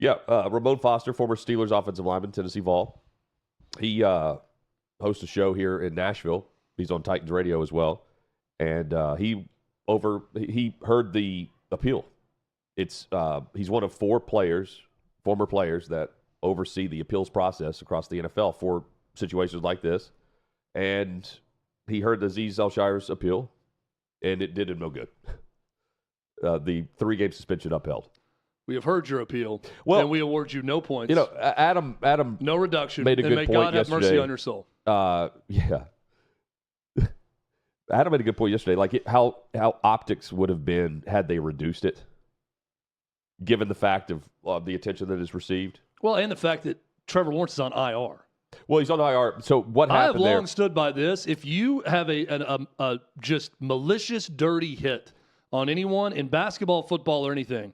Yeah, Ramon Foster, former Steelers offensive lineman, Tennessee Vol. He hosts a show here in Nashville. He's on Titans Radio as well, and he heard the appeal. He's one of 4 former players that oversee the appeals process across the NFL for situations like this, and he heard the Azeez Al-Shaair's appeal, and it did him no good. The 3-game suspension upheld. We have heard your appeal, and we award you no points. You know, Adam no reduction. Made a good may point God have yesterday. mercy on your soul. Yeah. Adam made a good point yesterday, like how optics would have been had they reduced it, given the fact of the attention that is received. Well, and the fact that Trevor Lawrence is on IR. Well, he's on IR. So what happened there? I have long stood by this. If you have a just malicious, dirty hit on anyone in basketball, football, or anything,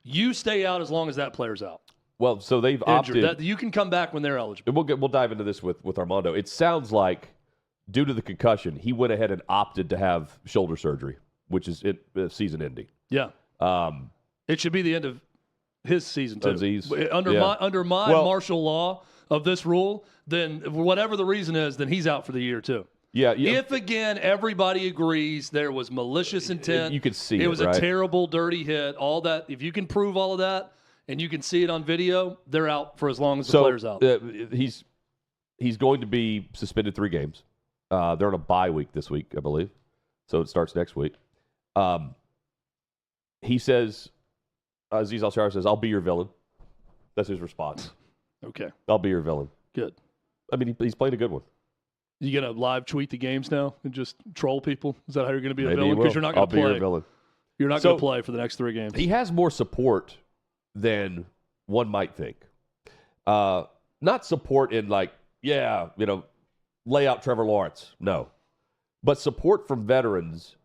you stay out as long as that player's out. Well, so they've Injured. opted. You can come back when they're eligible. We'll dive into this with Armando. It sounds like, due to the concussion, he went ahead and opted to have shoulder surgery, which is season ending. Yeah. It should be the end of his season, too. Azeez. Under my martial law of this rule, then whatever the reason is, then he's out for the year, too. Yeah. If, again, everybody agrees there was malicious intent. You could see it was right? a terrible, dirty hit, all that. If you can prove all of that and you can see it on video, they're out for as long as the player's out. He's going to be suspended 3 games. They're on a bye week this week, I believe. So it starts next week. He says, Azeez Al-Shaair says, "I'll be your villain." That's his response. Okay. I'll be your villain. Good. I mean, he's played a good one. You going to live tweet the games now and just troll people? Is that how you're going to be a Maybe villain? Because you're not going to play. I'll be your villain. You're not going to play for the next 3 games. He has more support than one might think. Not support in like, lay out Trevor Lawrence. No. But support from veterans,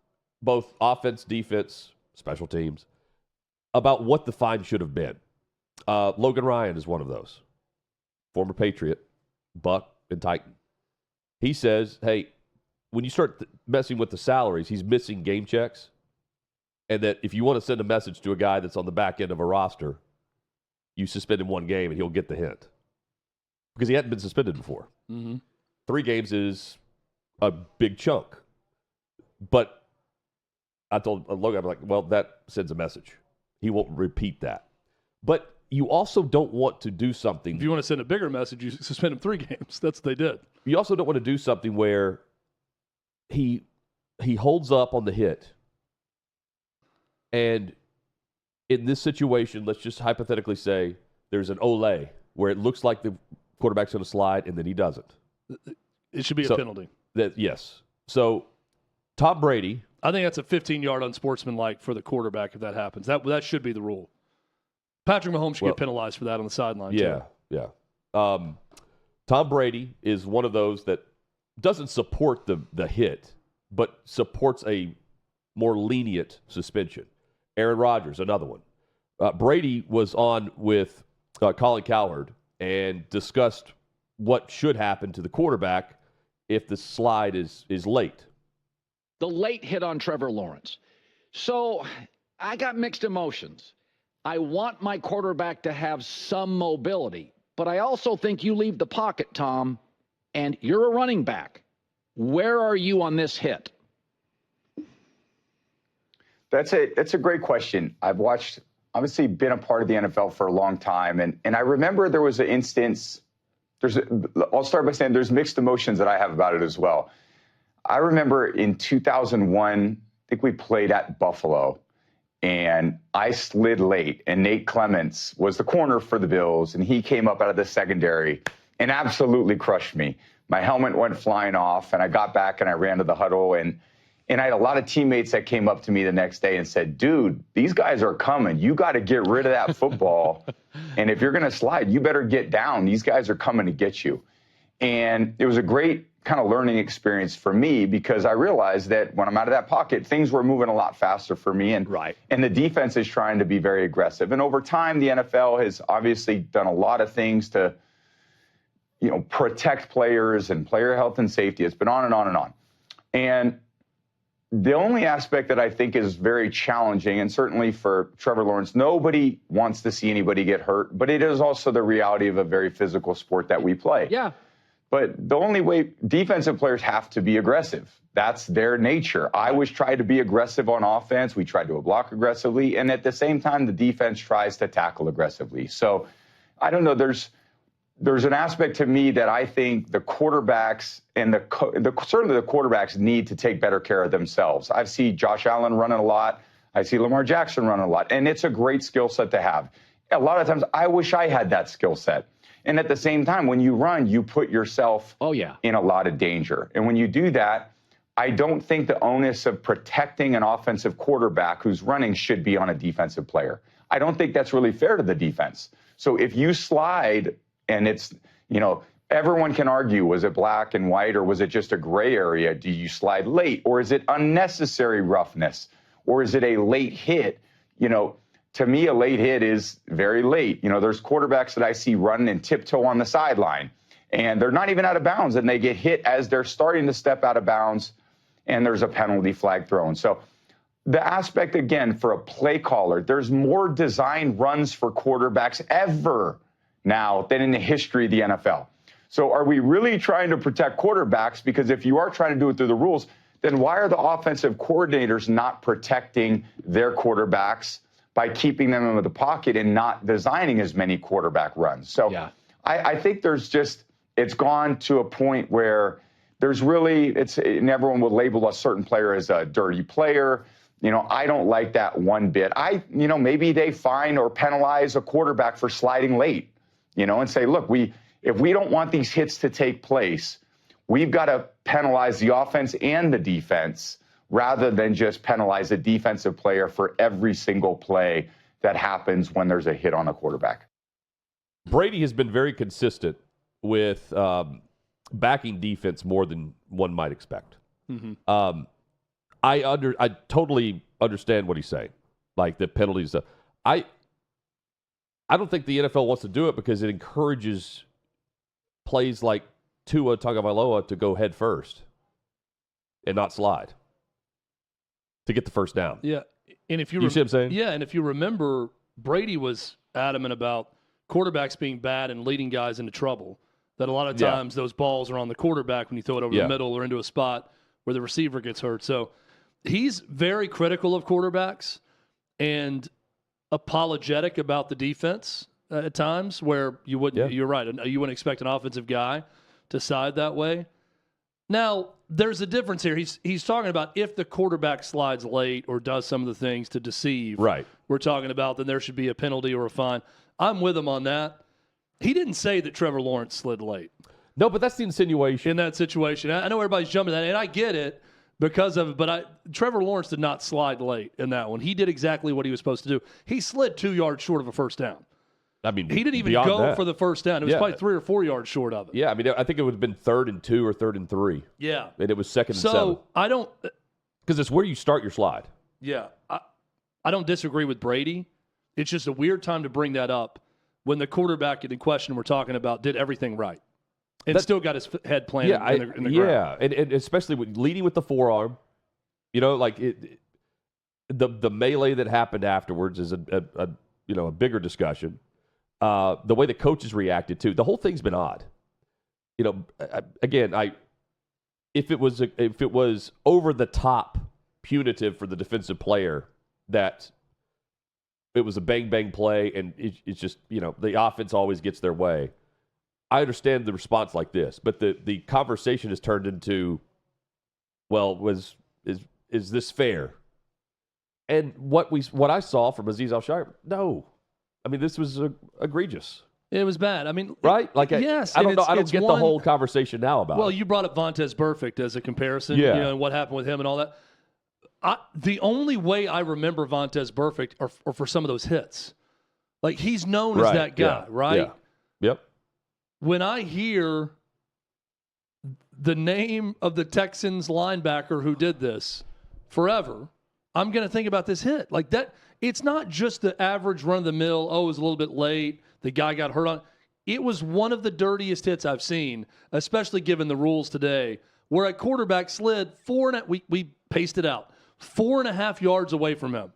both offense, defense, special teams, about what the fine should have been. Logan Ryan is one of those. Former Patriot, Buck, and Titan. He says, hey, when you start messing with the salaries, he's missing game checks. And that if you want to send a message to a guy that's on the back end of a roster, you suspend him 1 game and he'll get the hint. Because he hadn't been suspended before. Mm-hmm. 3 games is a big chunk. But I told Logan, I'm like, well, that sends a message. He won't repeat that. But you also don't want to do something. If you want to send a bigger message, you suspend him 3 games. That's what they did. You also don't want to do something where he holds up on the hit. And in this situation, let's just hypothetically say there's an Olay where it looks like the quarterback's going to slide and then he doesn't. It should be a penalty. Yes. So Tom Brady. I think that's a 15-yard unsportsmanlike for the quarterback if that happens. That should be the rule. Patrick Mahomes should get penalized for that on the sideline, too. Yeah. Tom Brady is one of those that doesn't support the hit, but supports a more lenient suspension. Aaron Rodgers, another one. Brady was on with Colin Cowherd and discussed what should happen to the quarterback if the slide is late. The late hit on Trevor Lawrence. So I got mixed emotions. I want my quarterback to have some mobility, but I also think you leave the pocket, Tom, and you're a running back. Where are you on this hit? That's a great question. I've obviously been a part of the NFL for a long time, and I remember there was an instance. I'll start by saying there's mixed emotions that I have about it as well. I remember in 2001, I think we played at Buffalo, and I slid late, and Nate Clements was the corner for the Bills, and he came up out of the secondary and absolutely crushed me. My helmet went flying off, and I got back and I ran to the huddle, and I had a lot of teammates that came up to me the next day and said, dude, these guys are coming. You got to get rid of that football, and if you're going to slide, you better get down. These guys are coming to get you. And it was a great kind of learning experience for me because I realized that when I'm out of that pocket, things were moving a lot faster for me. And the defense is trying to be very aggressive. And over time, the NFL has obviously done a lot of things to, protect players and player health and safety. It's been on and on and on. And The only aspect that I think is very challenging, and certainly for Trevor Lawrence, nobody wants to see anybody get hurt, but it is also the reality of a very physical sport that we play. Yeah. But the only way defensive players have to be aggressive. That's their nature. I always try to be aggressive on offense. We try to block aggressively. And at the same time, the defense tries to tackle aggressively. So I don't know. There's an aspect to me that I think the quarterbacks and certainly the quarterbacks need to take better care of themselves. I see Josh Allen running a lot. I see Lamar Jackson running a lot. And it's a great skill set to have. A lot of times I wish I had that skill set. And at the same time, when you run, you put yourself in a lot of danger. And when you do that, I don't think the onus of protecting an offensive quarterback who's running should be on a defensive player. I don't think that's really fair to the defense. So if you slide and it's, everyone can argue, was it black and white or was it just a gray area? Do you slide late or is it unnecessary roughness or is it a late hit? To me, a late hit is very late. There's quarterbacks that I see running and tiptoe on the sideline, and they're not even out of bounds, and they get hit as they're starting to step out of bounds, and there's a penalty flag thrown. So the aspect, again, for a play caller, there's more design runs for quarterbacks ever now than in the history of the NFL. So are we really trying to protect quarterbacks? Because if you are trying to do it through the rules, then why are the offensive coordinators not protecting their quarterbacks by keeping them in the pocket and not designing as many quarterback runs? So I think it's gone to a point where there's really, and everyone will label a certain player as a dirty player. I don't like that one bit. Maybe they fine or penalize a quarterback for sliding late, and say, look, if we don't want these hits to take place, we've got to penalize the offense and the defense rather than just penalize a defensive player for every single play that happens when there's a hit on a quarterback. Brady has been very consistent with backing defense more than one might expect. Mm-hmm. I totally understand what he's saying, like the penalties. I don't think the NFL wants to do it because it encourages plays like Tua Tagovailoa to go head first and not slide to get the first down. Yeah. And if you see what I'm saying? Yeah, and if you remember, Brady was adamant about quarterbacks being bad and leading guys into trouble. That a lot of times those balls are on the quarterback when you throw it over the middle or into a spot where the receiver gets hurt. So he's very critical of quarterbacks and apologetic about the defense at times where you wouldn't. You're right. You wouldn't expect an offensive guy to side that way. Now, there's a difference here. He's talking about if the quarterback slides late or does some of the things to deceive. Right. We're talking about then there should be a penalty or a fine. I'm with him on that. He didn't say that Trevor Lawrence slid late. No, but that's the insinuation. In that situation. I know everybody's jumping at that, and I get it because of it, but Trevor Lawrence did not slide late in that one. He did exactly what he was supposed to do. He slid 2 yards short of a first down. I mean, he didn't even go for the first down. It was probably 3 or 4 yards short of it. Yeah, I mean, I think it would have been 3rd and 2 or 3rd and 3. Yeah. And it was 2nd and 7. So I don't. Because it's where you start your slide. Yeah. I don't disagree with Brady. It's just a weird time to bring that up when the quarterback in question we're talking about did everything right and still got his head planted in the ground. Yeah, and especially leading with the forearm. Like the melee that happened afterwards is a bigger discussion. The way the coaches reacted to the whole thing's been odd. Again, if it was over the top punitive for the defensive player that it was a bang play and it's just the offense always gets their way. I understand the response like this, but the conversation has turned into, well, is this fair? And what I saw from Azeez Al-Shaair, no. I mean, this was egregious. It was bad. I mean, right? Like, yes. I don't know. I don't get the whole conversation now about it. Well, you brought up Vontaze Burfict as a comparison, and what happened with him and all that. The only way I remember Vontaze Burfict are for some of those hits. Like, he's known as that guy, right? Yeah. Yep. When I hear the name of the Texans linebacker who did this forever, I'm going to think about this hit. Like that, it's not just the average run-of-the-mill, it was a little bit late, the guy got hurt on. It was one of the dirtiest hits I've seen, especially given the rules today, where a quarterback slid we paced it out, 4.5 yards away from him.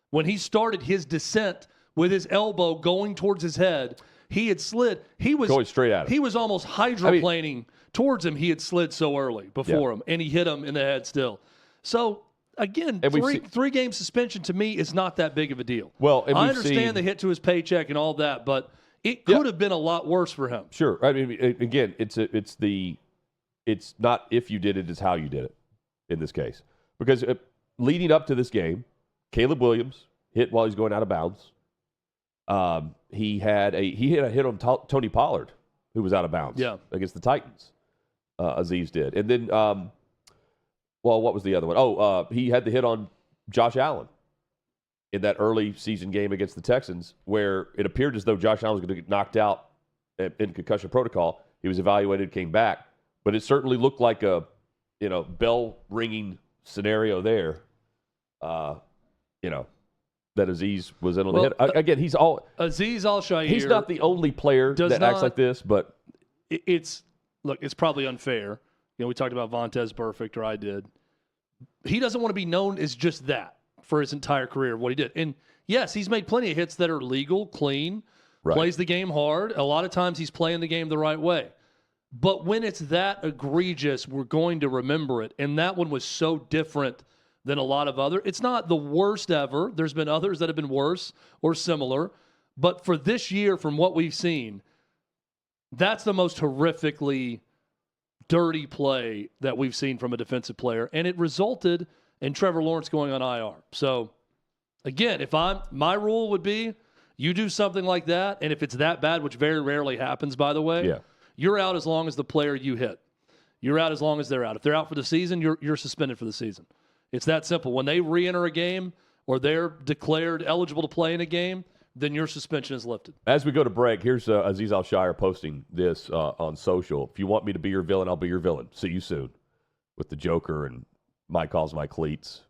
When he started his descent with his elbow going towards his head, he had slid. He was going straight at him. He was almost hydroplaning towards him. He had slid so early before him, and he hit him in the head still. So, again, three-game suspension to me is not that big of a deal. Well, and I understand the hit to his paycheck and all that, but it could have been a lot worse for him. Sure. I mean, again, it's not if you did it, it's how you did it in this case. Because leading up to this game, Caleb Williams hit while he's going out of bounds. He had a hit on Tony Pollard, who was out of bounds against the Titans. Azeez did. And then, what was the other one? He had the hit on Josh Allen in that early season game against the Texans, where it appeared as though Josh Allen was going to get knocked out in concussion protocol. He was evaluated, came back, but it certainly looked like a bell ringing scenario there. That Azeez was in on the hit. Again, Azeez Al-Shaair. He's not the only player that acts like this, but it's probably unfair. We talked about Vontaze Burfict, or I did. He doesn't want to be known as just that for his entire career, what he did. And yes, he's made plenty of hits that are legal, clean, plays the game hard. A lot of times he's playing the game the right way. But when it's that egregious, we're going to remember it. And that one was so different than a lot of other. It's not the worst ever. There's been others that have been worse or similar. But for this year, from what we've seen, that's the most horrifically dirty play that we've seen from a defensive player. And it resulted in Trevor Lawrence going on IR. So, again, my rule would be you do something like that, and if it's that bad, which very rarely happens, by the way, you're out as long as the player you hit. You're out as long as they're out. If they're out for the season, you're suspended for the season. It's that simple. When they re-enter a game or they're declared eligible to play in a game, then your suspension is lifted. As we go to break, here's Azeez Al-Shaair posting this on social. If you want me to be your villain, I'll be your villain. See you soon. With the Joker and my calls, my cleats.